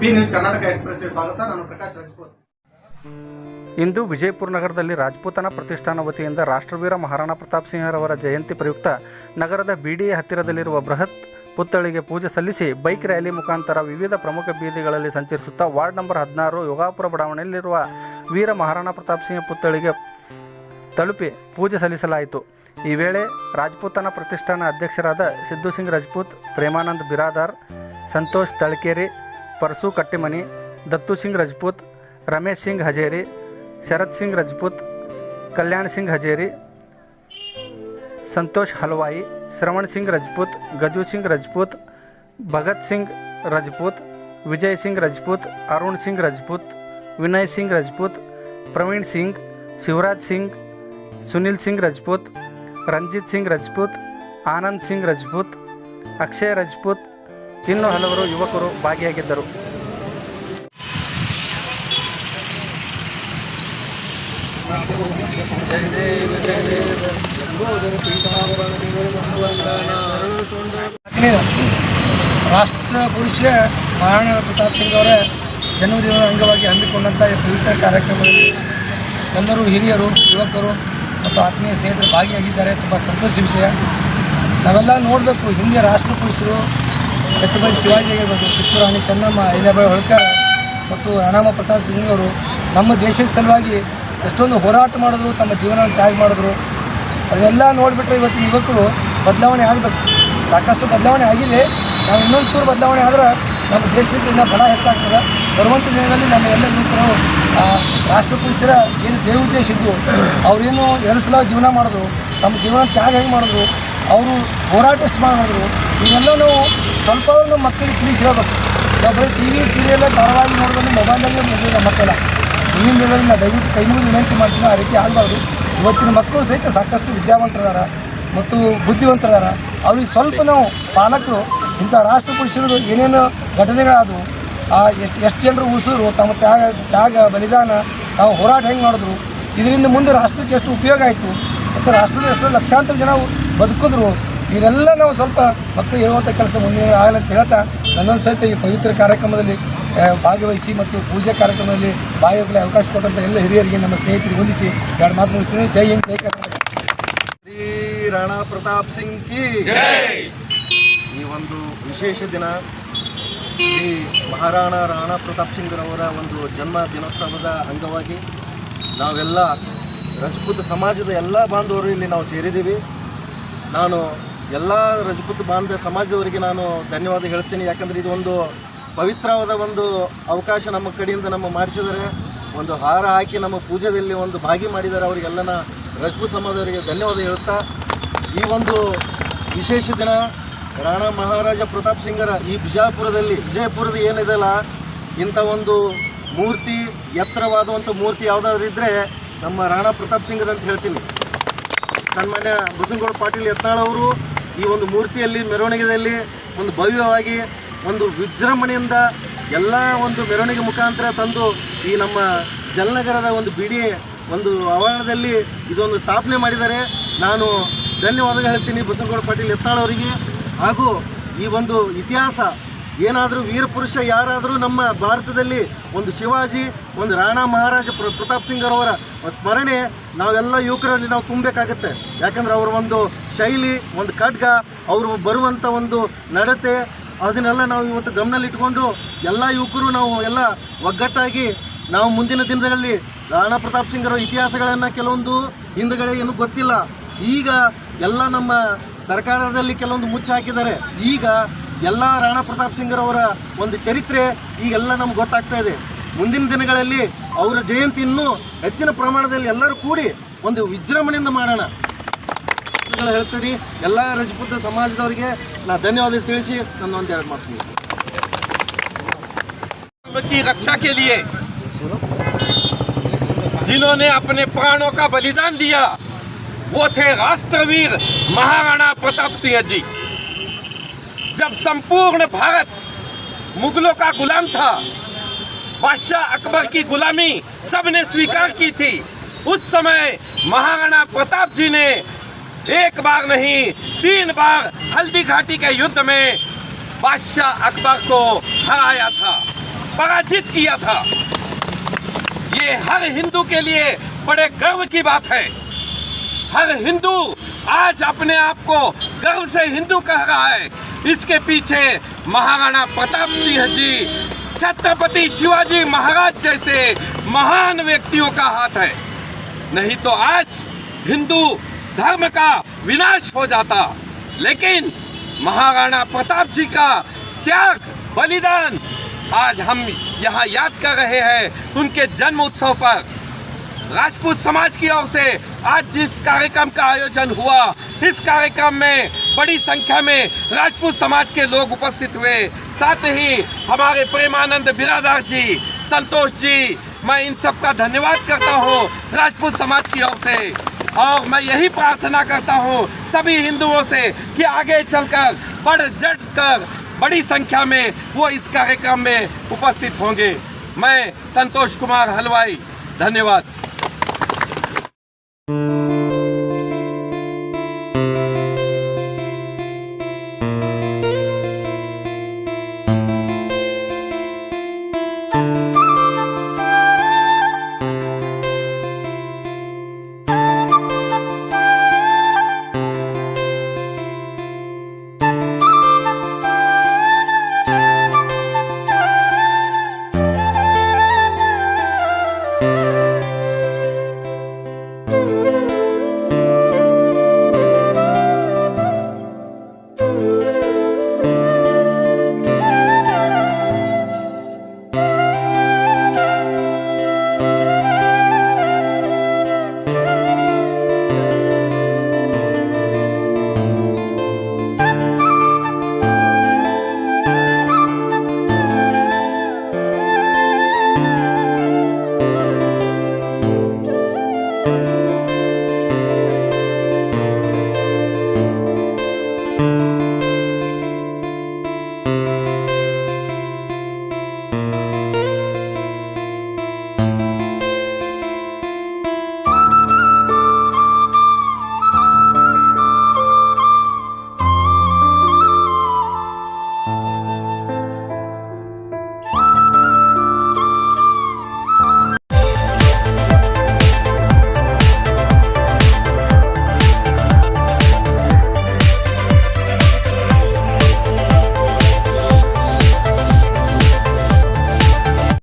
P news Karnataka ಎಕ್ಸ್‌ಪ್ರೆಸ್‌ಗೆ ಸ್ವಾಗತ. ನಾನು ಪ್ರಕಾಶ್ ರಾಜ್ಪೂತ್. ಇಂದು ವಿಜಯಪುರ ನಗರದಲ್ಲಿ ರಾಜಪೂತನ ಪ್ರತಿಷ್ಠಾನ ವತಿಯಿಂದ ರಾಷ್ಟ್ರವೀರ ಮಹಾರಾಣಾ ಪ್ರತಾಪ್ ಸಿಂಹರವರ ಜಯಂತಿ ಪ್ರಯುಕ್ತ ನಗರದ ಬಿಡಿಎ ಹತ್ತಿರದಲ್ಲಿರುವ ಬೃಹತ್ ಪುತ್ಥಳಿಗೆ ಪೂಜೆ ಸಲ್ಲಿಸಿ ಬೈಕ್ ರ್ಯಾಲಿ ಮುಖಾಂತರ ವಿವಿಧ ಪ್ರಮುಖ ಬೀದಿಗಳಲ್ಲಿ ಸಂಚರಿಸುತ್ತಾ ವಾರ್ಡ್ ನಂಬರ್ 16 ಯೋಗಾಪುರ ಬಡಾವಣೆಯಲ್ಲಿರುವ ವೀರ ಮಹಾರಾಣಾ ಪ್ರತಾಪ್ ಸಿಂಹ ಪುತ್ಥಳಿಗೆ ತಲುಪಿ ಪೂಜೆ ಸಲ್ಲಿಸಲಾಯಿತು. ಈ ವೇಳೆ ರಾಜಪೂತನ ಪ್ರತಿಷ್ಠಾನ ಅಧ್ಯಕ್ಷರಾದ ಸಿದ್ದು ಸಿಂಗ್ ರಾಜಪೂತ್, ಪ್ರೇಮಾನಂದ್ ಬಿರಾದಾರ್, ಸಂತೋಷ್ ತಳಕೇರಿ, ಪರಸು ಕಟ್ಟಿಮನಿ, ದತ್ತು ಸಿಂಗ್ ರಾಜಪೂತ್, ರಮೇಶ್ ಸಿಂಗ್ ಹಜೇರಿ, ಶರತ್ ಸಿಂಗ್ ರಾಜಪೂತ್, ಕಲ್ಯಾಣ್ ಸಿಂಗ್ ಹಜೇರಿ, ಸಂತೋಷ್ ಹಲವಾಯಿ, ಶ್ರವಣ್ ಸಿಂಗ್ ರಾಜಪೂತ್, ಗಜು ಸಿಂಗ್ ರಾಜಪೂತ್, ಭಗತ್ ಸಿಂಗ್ ರಾಜಪೂತ್, ವಿಜಯ್ ಸಿಂಗ್ ರಾಜಪೂತ್, ಅರುಣ್ ಸಿಂಗ್ ರಾಜಪೂತ್, ವಿನಯ್ ಸಿಂಗ್ ರಾಜಪೂತ್, ಪ್ರವೀಣ್ ಸಿಂಗ್, ಶಿವರಾಜ್ ಸಿಂಗ್, ಸುನಿಲ್ ಸಿಂಗ್ ರಾಜಪೂತ್, ರಂಜಿತ್ ಸಿಂಗ್ ರಾಜಪೂತ್, ಆನಂದ್ ಸಿಂಗ್ ರಾಜಪೂತ್, ಅಕ್ಷಯ್ ರಾಜಪೂತ್ ಇನ್ನೂ ಹಲವರು ಯುವಕರು ಭಾಗಿಯಾಗಿದ್ದರು. ರಾಷ್ಟ್ರ ಪುರುಷ ಮಹಾರಾಣಾ ಪ್ರತಾಪ್ ಸಿಂಗ್ ಅವರ ಜನ್ಮದಿನದ ಅಂಗವಾಗಿ ಹಮ್ಮಿಕೊಂಡಂಥ ಈ ಪವಿತ್ರ ಕಾರ್ಯಕ್ರಮದಲ್ಲಿ ಎಲ್ಲರೂ ಹಿರಿಯರು, ಯುವಕರು ಮತ್ತು ಆತ್ಮೀಯ ಸ್ನೇಹಿತರು ಭಾಗಿಯಾಗಿದ್ದಾರೆ. ತುಂಬ ಸಂತೋಷ ವಿಷಯ. ನಾವೆಲ್ಲ ನೋಡಬೇಕು, ಹಿಂದೆ ರಾಷ್ಟ್ರ ಪುರುಷರು ಛತ್ರಪತಿ ಶಿವಾಜಿ ಆಗಿರ್ಬೋದು, ಕಿತ್ತೂರು ರಾಣಿ ಚೆನ್ನಮ್ಮ, ಅಹಿಲ್ಯಾಬಾಯಿ ಹೋಳ್ಕರ್ ಮತ್ತು ರಾಣಾ ಪ್ರತಾಪ್ ಸಿಂಗ್ ಅವರು ನಮ್ಮ ದೇಶದ ಸಲುವಾಗಿ ಎಷ್ಟೊಂದು ಹೋರಾಟ ಮಾಡಿದ್ರು, ತಮ್ಮ ಜೀವನ ತ್ಯಾಗ ಮಾಡಿದ್ರು. ಅದೆಲ್ಲ ನೋಡಿಬಿಟ್ರೆ ಇವತ್ತಿನ ಯುವಕರು ಬದಲಾವಣೆ ಆಗಬೇಕು. ಸಾಕಷ್ಟು ಬದಲಾವಣೆ ಆಗಿದೆ. ನಾವು ಇನ್ನೊಂದು ಚೂರು ಬದಲಾವಣೆ ಆದ್ರೆ ನಮ್ಮ ದೇಶದಿಂದ ಬಲ ಹೆಚ್ಚಾಗ್ತದೆ. ಬರುವಂಥ ದಿನಗಳಲ್ಲಿ ನಮ್ಮ ಎಲ್ಲ ಯುವಕರು ರಾಷ್ಟ್ರ ಪುರುಷರ ಏನು ದೇವೋದ್ದೇಶ ಇದ್ದು ಅವರೇನು 2 ಸಲ ಜೀವನ ಮಾಡಿದ್ರು, ತಮ್ಮ ಜೀವನ ತ್ಯಾಗ ಹೇಗೆ ಮಾಡಿದ್ರು, ಅವರು ಹೋರಾಟ ಎಷ್ಟು ಮಾಡಿದ್ರು, ಇದೆಲ್ಲ ನಾವು ಸ್ವಲ್ಪ ನಮ್ಮ ಮಕ್ಕಳಿಗೆ ತಿಳಿಸಿ ಹೇಳ್ಬೇಕು. ನಾವು ಬರೀ ಟಿ ವಿ ಸೀರಿಯಲ್ ಧಾರಾವಾಹಿ ನೋಡೋದು ಮೊಬೈಲಲ್ಲೇ ಮುಗಿದ ಮಕ್ಕಳ ಹಿಂದಿನ ದಿನದಲ್ಲಿ ನಾವು ದಯವಿಟ್ಟು ಕೈ ಮುಗಿದು ವಿನಂತಿ ಮಾಡ್ತೀವಿ, ಆ ರೀತಿ ಆಗಬಾರ್ದು. ಇವತ್ತಿನ ಮಕ್ಕಳು ಸಹಿತ ಸಾಕಷ್ಟು ವಿದ್ಯಾವಂತರಿದ್ದಾರೆ ಮತ್ತು ಬುದ್ಧಿವಂತರಿದ್ದಾರೆ. ಅವ್ರಿಗೆ ಸ್ವಲ್ಪ ನಾವು ಪಾಲಕರು ಇಂಥ ರಾಷ್ಟ್ರ ಪುರುಷರು ಏನೇನು ಘಟನೆಗಳಾದವು, ಎಷ್ಟು ಜನರು ಉಳಿಸಿದ್ರು, ತಮ್ಮ ತ್ಯಾಗ ಬಲಿದಾನ, ನಾವು ಹೋರಾಟ ಹೆಂಗೆ ಮಾಡಿದ್ರು, ಇದರಿಂದ ಮುಂದೆ ರಾಷ್ಟ್ರಕ್ಕೆ ಎಷ್ಟು ಉಪಯೋಗ ಆಯಿತು ಮತ್ತು ರಾಷ್ಟ್ರದ ಎಷ್ಟೋ ಲಕ್ಷಾಂತರ ಜನ ಬದುಕಿದ್ರು, ಇದೆಲ್ಲ ನಾವು ಸ್ವಲ್ಪ ಮಕ್ಕಳು ಹೇಳುವಂಥ ಕೆಲಸ ಮುಂದೆ ಆಗಲಿ ಅಂತ ಹೇಳ್ತಾ ನನ್ನೊಂದು ಸಹಿತ ಈ ಪವಿತ್ರ ಕಾರ್ಯಕ್ರಮದಲ್ಲಿ ಭಾಗವಹಿಸಿ ಮತ್ತು ಪೂಜೆ ಕಾರ್ಯಕ್ರಮದಲ್ಲಿ ಭಾಗವಹಿಸಲು ಅವಕಾಶ ಕೊಟ್ಟಂಥ ಎಲ್ಲ ಹಿರಿಯರಿಗೆ, ನಮ್ಮ ಸ್ನೇಹಿತರಿಗೆ ಹೊಂದಿಸಿ 2 ಮಾತು ಮುಗಿಸ್ತೀನಿ. ಜೈ ಹಿಂದ್, ಜೈ ಕರ್ನಾಟಕ. ಶ್ರೀ ರಾಣಾ ಪ್ರತಾಪ್ ಸಿಂಗ್ ಕಿ ಜೈ. ಈ ಒಂದು ವಿಶೇಷ ದಿನ ಶ್ರೀ ರಾಣಾ ಪ್ರತಾಪ್ ಸಿಂಗ್ರವರ ಒಂದು ಜನ್ಮ ದಿನೋತ್ಸವದ ಅಂಗವಾಗಿ ನಾವೆಲ್ಲ ರಜಪೂತ್ ಸಮಾಜದ ಎಲ್ಲ ಬಾಂಧವರು ಇಲ್ಲಿ ನಾವು ಸೇರಿದ್ದೀವಿ. ನಾನು ಎಲ್ಲ ರಜಪೂತ್ ಬಾಂಧವ ಸಮಾಜದವರಿಗೆ ನಾನು ಧನ್ಯವಾದ ಹೇಳ್ತೀನಿ. ಯಾಕಂದರೆ ಇದು ಒಂದು ಪವಿತ್ರವಾದ ಒಂದು ಅವಕಾಶ ನಮ್ಮ ಕಡೆಯಿಂದ ನಮ್ಮ ಮಾಡಿಸಿದ್ದಾರೆ. ಒಂದು ಹಾರ ಹಾಕಿ ನಮ್ಮ ಪೂಜೆಯಲ್ಲಿ ಒಂದು ಭಾಗಿ ಮಾಡಿದ್ದಾರೆ. ಅವರಿಗೆಲ್ಲನ ರಜಪೂತ್ ಸಮಾಜದವರಿಗೆ ಧನ್ಯವಾದ ಹೇಳ್ತಾ, ಈ ಒಂದು ವಿಶೇಷ ದಿನ ರಾಣಾ ಮಹಾರಾಜ ಪ್ರತಾಪ್ ಸಿಂಗರ ಈ ವಿಜಯಪುರದ ಏನಿದೆಯಲ್ಲ, ಇಂಥ ಒಂದು ಮೂರ್ತಿ, ಎತ್ತರವಾದಂಥ ಮೂರ್ತಿ ಯಾವುದಾದ್ರೂ ಇದ್ದರೆ ನಮ್ಮ ರಾಣಾ ಪ್ರತಾಪ್ ಸಿಂಗದ ಅಂತ ಹೇಳ್ತೀನಿ. ಸನ್ಮಾನ್ಯ ಬಸನಗೌಡ ಪಾಟೀಲ್ ಯತ್ನಾಳ್ ಅವರು ಈ ಒಂದು ಮೂರ್ತಿಯಲ್ಲಿ ಮೆರವಣಿಗೆಯಲ್ಲಿ ಒಂದು ಭವ್ಯವಾಗಿ ಒಂದು ವಿಜೃಂಭಣೆಯಿಂದ ಎಲ್ಲ ಒಂದು ಮೆರವಣಿಗೆ ಮುಖಾಂತರ ತಂದು ಈ ನಮ್ಮ ಜಲನಗರದ ಒಂದು ಬಿಡಿಎ ಒಂದು ಆವರಣದಲ್ಲಿ ಇದೊಂದು ಸ್ಥಾಪನೆ ಮಾಡಿದ್ದಾರೆ. ನಾನು ಧನ್ಯವಾದ ಹೇಳ್ತೀನಿ ಬಸನಗೌಡ ಪಾಟೀಲ್ ಯತ್ನಾಳ್ ಅವರಿಗೆ. ಹಾಗೂ ಈ ಒಂದು ಇತಿಹಾಸ ಏನಾದರೂ ವೀರಪುರುಷ ಯಾರಾದರೂ ನಮ್ಮ ಭಾರತದಲ್ಲಿ ಒಂದು ಶಿವಾಜಿ, ಒಂದು ರಾಣಾ ಮಹಾರಾಜ ಪ್ರತಾಪ್ ಸಿಂಗ್ ಅವರ ಸ್ಮರಣೆ ನಾವೆಲ್ಲ ಯುವಕರಲ್ಲಿ ನಾವು ತುಂಬಬೇಕಾಗತ್ತೆ. ಯಾಕಂದರೆ ಅವರ ಒಂದು ಶೈಲಿ, ಒಂದು ಖಡ್ಗ, ಅವರು ಬರುವಂಥ ಒಂದು ನಡತೆ, ಅದನ್ನೆಲ್ಲ ನಾವು ಇವತ್ತು ಗಮನದಲ್ಲಿಟ್ಕೊಂಡು ಎಲ್ಲ ಯುವಕರು ನಾವು ಎಲ್ಲ ಒಗ್ಗಟ್ಟಾಗಿ ನಾವು ಮುಂದಿನ ದಿನಗಳಲ್ಲಿ ರಾಣಾ ಪ್ರತಾಪ್ ಸಿಂಗ್ ಅವರ ಇತಿಹಾಸಗಳನ್ನು ಕೆಲವೊಂದು ಹಿಂದುಗಡೆ ಏನೂ ಗೊತ್ತಿಲ್ಲ. ಈಗ ಎಲ್ಲ ನಮ್ಮ ಸರ್ಕಾರದಲ್ಲಿ ಕೆಲವೊಂದು ಮುಚ್ಚಿ ಹಾಕಿದ್ದಾರೆ. ಈಗ ಎಲ್ಲ ರಾಣಾ ಪ್ರತಾಪ್ ಸಿಂಗ್ರವರ ಒಂದು ಚರಿತ್ರೆ ಈಗೆಲ್ಲ ನಮ್ಗೆ ಗೊತ್ತಾಗ್ತಾ ಇದೆ. ಮುಂದಿನ ದಿನಗಳಲ್ಲಿ ಅವರ ಜಯಂತಿ ಇನ್ನೂ ಹೆಚ್ಚಿನ ಪ್ರಮಾಣದಲ್ಲಿ ಎಲ್ಲರೂ ಕೂಡಿ ಒಂದು ವಿಜೃಂಭಣೆಯಿಂದ ಮಾಡೋಣ ಹೇಳ್ತೀನಿ. ಎಲ್ಲ ರಜಪೂತ್ ಸಮಾಜದವರಿಗೆ ನಾನು ಧನ್ಯವಾದ ತಿಳಿಸಿ ನನ್ನ ಒಂದು 2 ಮಾತು की रक्षा के लिए जिन्होंने अपने प्राणों का बलिदान दिया वो थे राष्ट्रवीर महाराणा प्रताप सिंह जी। जब संपूर्ण भारत मुगलों का गुलाम था, बादशाह अकबर की गुलामी सबने स्वीकार की थी, उस समय महाराणा प्रताप जी ने 1 बार नहीं 3 बार हल्दी घाटी के युद्ध में बादशाह अकबर को हराया था। पराजित किया था। ये हर हिंदू के लिए बड़े गर्व की बात है। हर हिंदू आज अपने आप को गर्व से हिंदू कह रहा है। इसके पीछे महाराणा प्रताप सिंह जी, छत्रपति शिवाजी महाराज जैसे महान व्यक्तियों का हाथ है। नहीं तो आज हिंदू धर्म का विनाश हो जाता। लेकिन महाराणा प्रताप जी का त्याग, बलिदान आज हम यहाँ याद कर रहे हैं। उनके जन्म उत्सव पर राजपूत समाज की ओर से आज जिस कार्यक्रम का आयोजन हुआ, इस कार्यक्रम में बड़ी संख्या में राजपूत समाज के लोग उपस्थित हुए। साथ ही हमारे प्रेमानंद बिरादार जी, संतोष जी, मैं इन सब का धन्यवाद करता हूँ राजपूत समाज की ओर से। और मैं यही प्रार्थना करता हूँ सभी हिंदुओं से कि आगे चलकर बढ़ चढ़ कर बड़ी संख्या में वो इस कार्यक्रम में उपस्थित होंगे। मैं संतोष कुमार हलवाई, धन्यवाद।